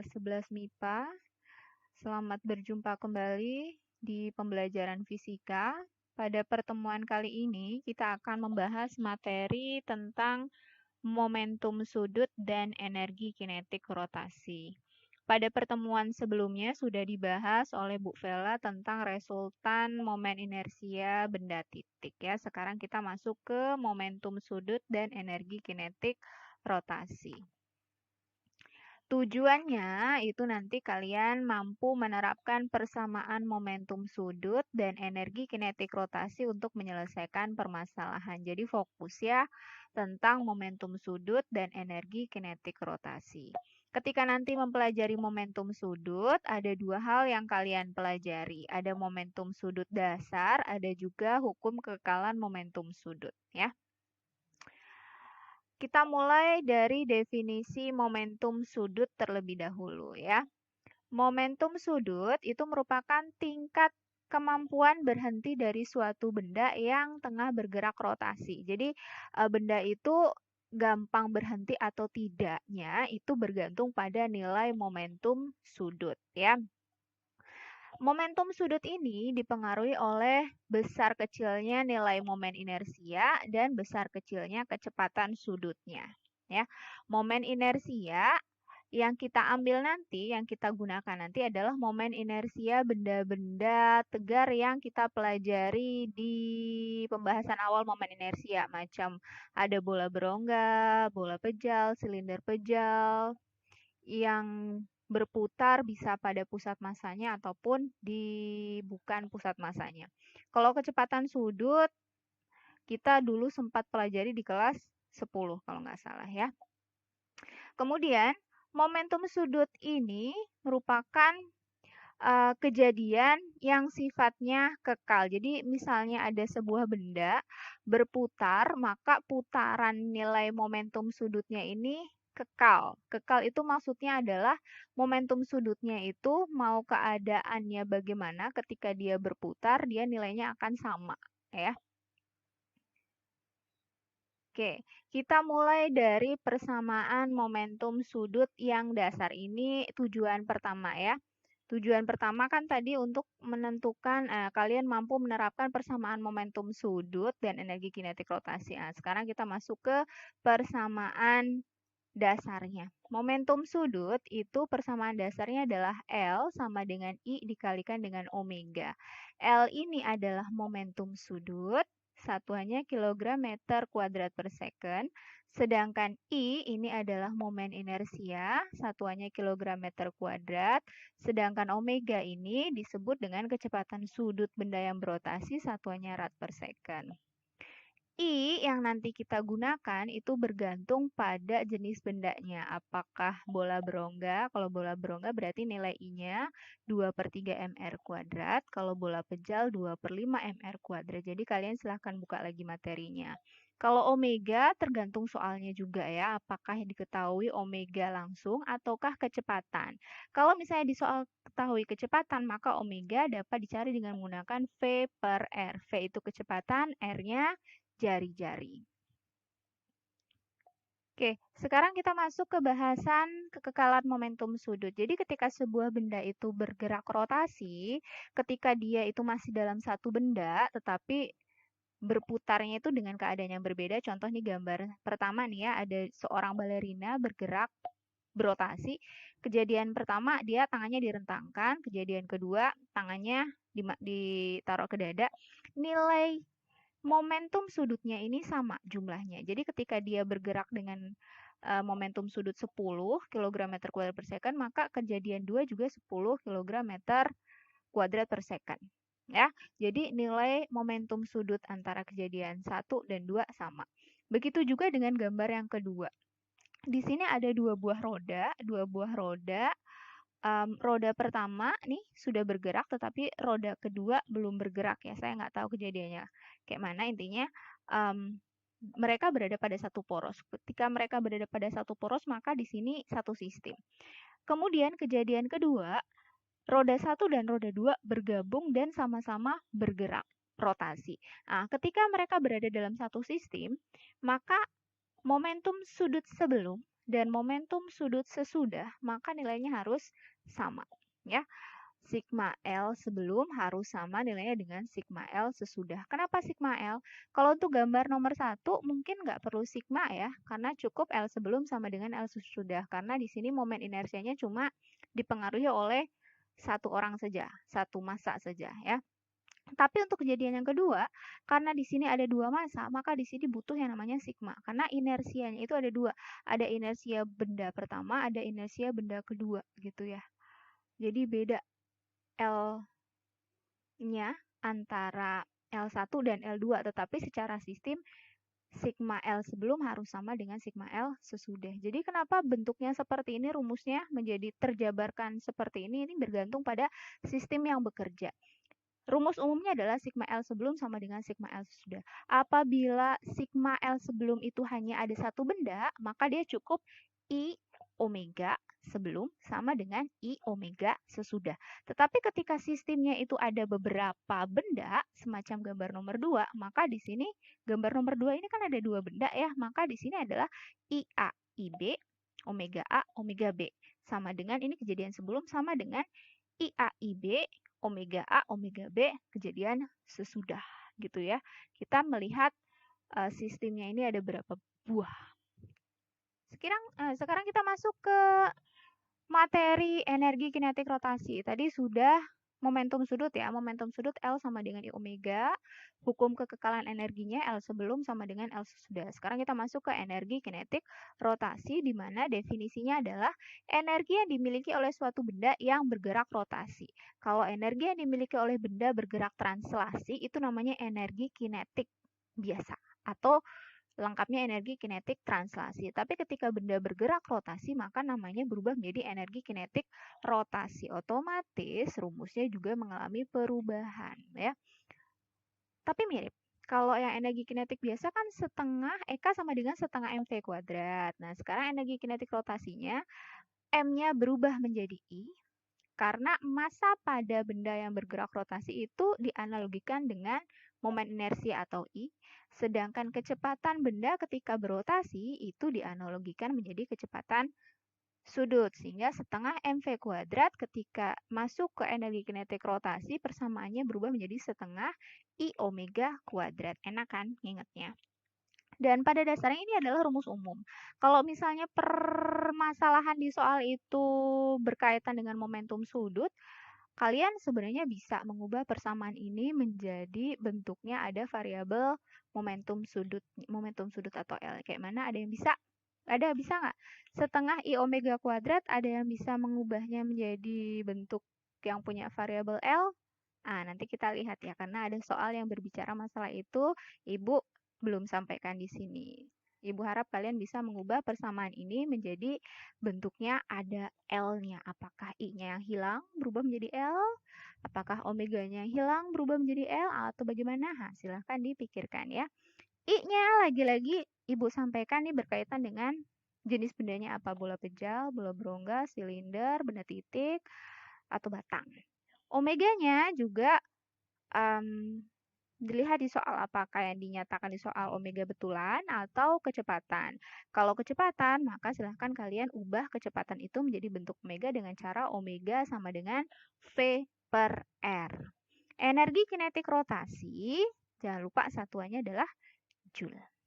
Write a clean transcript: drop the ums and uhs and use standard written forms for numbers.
kelas 11 MIPA. Selamat berjumpa kembali di pembelajaran fisika. Pada pertemuan kali ini, kita akan membahas materi tentang momentum sudut dan energi kinetik rotasi. Pada pertemuan sebelumnya sudah dibahas oleh Bu Vela tentang resultan momen inersia benda titik ya. Sekarang kita masuk ke momentum sudut dan energi kinetik rotasi. Tujuannya itu nanti kalian mampu menerapkan persamaan momentum sudut dan energi kinetik rotasi untuk menyelesaikan permasalahan. Jadi fokus ya tentang momentum sudut dan energi kinetik rotasi. Ketika nanti mempelajari momentum sudut, ada dua hal yang kalian pelajari. Ada momentum sudut dasar, ada juga hukum kekekalan momentum sudut ya. Kita mulai dari definisi momentum sudut terlebih dahulu ya. Momentum sudut itu merupakan tingkat kemampuan berhenti dari suatu benda yang tengah bergerak rotasi. Jadi benda itu gampang berhenti atau tidaknya itu bergantung pada nilai momentum sudut ya. Momentum sudut ini dipengaruhi oleh besar kecilnya nilai momen inersia dan besar kecilnya kecepatan sudutnya. Ya, momen inersia yang kita ambil nanti, yang kita gunakan nanti adalah momen inersia benda-benda tegar yang kita pelajari di pembahasan awal momen inersia. Macam ada bola berongga, bola pejal, silinder pejal, yang berputar bisa pada pusat masanya ataupun di bukan pusat masanya. Kalau kecepatan sudut, kita dulu sempat pelajari di kelas 10 kalau nggak salah ya. Kemudian, momentum sudut ini merupakan kejadian yang sifatnya kekal. Jadi misalnya ada sebuah benda berputar, maka putaran nilai momentum sudutnya ini kekal. Kekal itu maksudnya adalah momentum sudutnya itu mau keadaannya bagaimana ketika dia berputar, dia nilainya akan sama, ya. Oke, kita mulai dari persamaan momentum sudut yang dasar. Ini tujuan pertama ya. Tujuan pertama kan tadi untuk menentukan kalian mampu menerapkan persamaan momentum sudut dan energi kinetik rotasi. Nah, sekarang kita masuk ke persamaan dasarnya. Momentum sudut itu persamaan dasarnya adalah L sama dengan I dikalikan dengan omega. L ini adalah momentum sudut, satuannya kilogram meter kuadrat per second. Sedangkan I ini adalah momen inersia, satuannya kilogram meter kuadrat. Sedangkan omega ini disebut dengan kecepatan sudut benda yang berotasi, satuannya rad per second. I yang nanti kita gunakan itu bergantung pada jenis bendanya. Apakah bola berongga? Kalau bola berongga berarti nilai I-nya 2/3 mr kuadrat. Kalau bola pejal 2/5 mr kuadrat. Jadi kalian silahkan buka lagi materinya. Kalau omega tergantung soalnya juga ya. Apakah diketahui omega langsung ataukah kecepatan. Kalau misalnya di soal ketahui kecepatan, maka omega dapat dicari dengan menggunakan V per R. V itu kecepatan, R-nya jari-jari. Oke, sekarang kita masuk ke bahasan kekekalan momentum sudut. Jadi ketika sebuah benda itu bergerak rotasi, ketika dia itu masih dalam satu benda, tetapi berputarnya itu dengan keadaan yang berbeda. Contoh nih gambar pertama nih ya, ada seorang balerina bergerak berotasi. Kejadian pertama dia tangannya direntangkan, kejadian kedua tangannya ditaruh ke dada. Nilai momentum sudutnya ini sama jumlahnya. Jadi ketika dia bergerak dengan momentum sudut 10 kg meter kuadrat per second, maka kejadian 2 juga 10 kg meter kuadrat per second. Ya, jadi nilai momentum sudut antara kejadian 1 dan 2 sama. Begitu juga dengan gambar yang kedua. Di sini ada dua buah roda. Roda pertama nih sudah bergerak, tetapi roda kedua belum bergerak ya. Saya nggak tahu kejadiannya kayak mana. Intinya mereka berada pada satu poros. Ketika mereka berada pada satu poros, maka di sini satu sistem. Kemudian kejadian kedua, roda 1 dan roda 2 bergabung dan sama-sama bergerak rotasi. Nah, ketika mereka berada dalam satu sistem, maka momentum sudut sebelum dan momentum sudut sesudah, maka nilainya harus sama. Ya, sigma L sebelum harus sama nilainya dengan sigma L sesudah. Kenapa sigma L? Kalau untuk gambar nomor 1 mungkin nggak perlu sigma ya, karena cukup L sebelum sama dengan L sesudah. Karena di sini momen inersianya cuma dipengaruhi oleh satu orang saja, satu massa saja ya. Tapi untuk kejadian yang kedua, karena di sini ada dua massa, maka di sini butuh yang namanya sigma. Karena inersianya itu ada dua. Ada inersia benda pertama, ada inersia benda kedua gitu ya. Jadi beda L-nya antara L1 dan L2, tetapi secara sistem sigma L sebelum harus sama dengan sigma L sesudah. Jadi kenapa bentuknya seperti ini, rumusnya menjadi terjabarkan seperti ini bergantung pada sistem yang bekerja. Rumus umumnya adalah sigma L sebelum sama dengan sigma L sesudah. Apabila sigma L sebelum itu hanya ada satu benda, maka dia cukup I omega sebelum sama dengan I omega sesudah. Tetapi ketika sistemnya itu ada beberapa benda, semacam gambar nomor 2, maka di sini gambar nomor 2 ini kan ada dua benda ya, maka di sini adalah IA IB omega A omega B. Sama dengan ini kejadian sebelum sama dengan IA IB omega A, omega B kejadian sesudah gitu ya. Kita melihat sistemnya ini ada berapa buah. Sekarang kita masuk ke materi energi kinetik rotasi. Tadi sudah momentum sudut ya. Momentum sudut L sama dengan I omega. Hukum kekekalan energinya L sebelum sama dengan L sesudah. Sekarang kita masuk ke energi kinetik rotasi, di mana definisinya adalah energi yang dimiliki oleh suatu benda yang bergerak rotasi. Kalau energi yang dimiliki oleh benda bergerak translasi, itu namanya energi kinetik biasa. Atau lengkapnya energi kinetik translasi. Tapi ketika benda bergerak rotasi, maka namanya berubah menjadi energi kinetik rotasi. Otomatis rumusnya juga mengalami perubahan ya. Tapi mirip. Kalau yang energi kinetik biasa kan setengah EK sama dengan setengah MV kuadrat. Nah, sekarang energi kinetik rotasinya M-nya berubah menjadi I, karena massa pada benda yang bergerak rotasi itu dianalogikan dengan momen inersia atau I, sedangkan kecepatan benda ketika berotasi itu dianalogikan menjadi kecepatan sudut, sehingga setengah MV kuadrat ketika masuk ke energi kinetik rotasi persamaannya berubah menjadi setengah I omega kuadrat. Enak kan ngingetnya? Dan pada dasarnya ini adalah rumus umum. Kalau misalnya permasalahan di soal itu berkaitan dengan momentum sudut, kalian sebenarnya bisa mengubah persamaan ini menjadi bentuknya ada variabel momentum sudut atau L. Kayak mana? Ada yang bisa? Ada bisa nggak? Setengah I omega kuadrat ada yang bisa mengubahnya menjadi bentuk yang punya variabel L? Ah, nanti kita lihat ya, karena ada soal yang berbicara masalah itu, Ibu belum sampaikan di sini. Ibu harap kalian bisa mengubah persamaan ini menjadi bentuknya ada L-nya. Apakah I-nya yang hilang berubah menjadi L? Apakah omeganya yang hilang berubah menjadi L? Atau bagaimana? Nah, silahkan dipikirkan ya. I-nya lagi-lagi Ibu sampaikan nih berkaitan dengan jenis bendanya apa. Bola pejal, bola berongga, silinder, benda titik, atau batang. Omeganya juga dilihat di soal apakah yang dinyatakan di soal omega betulan atau kecepatan. Kalau kecepatan, maka silahkan kalian ubah kecepatan itu menjadi bentuk omega dengan cara omega sama dengan V per R. Energi kinetik rotasi, jangan lupa satuannya adalah Joule.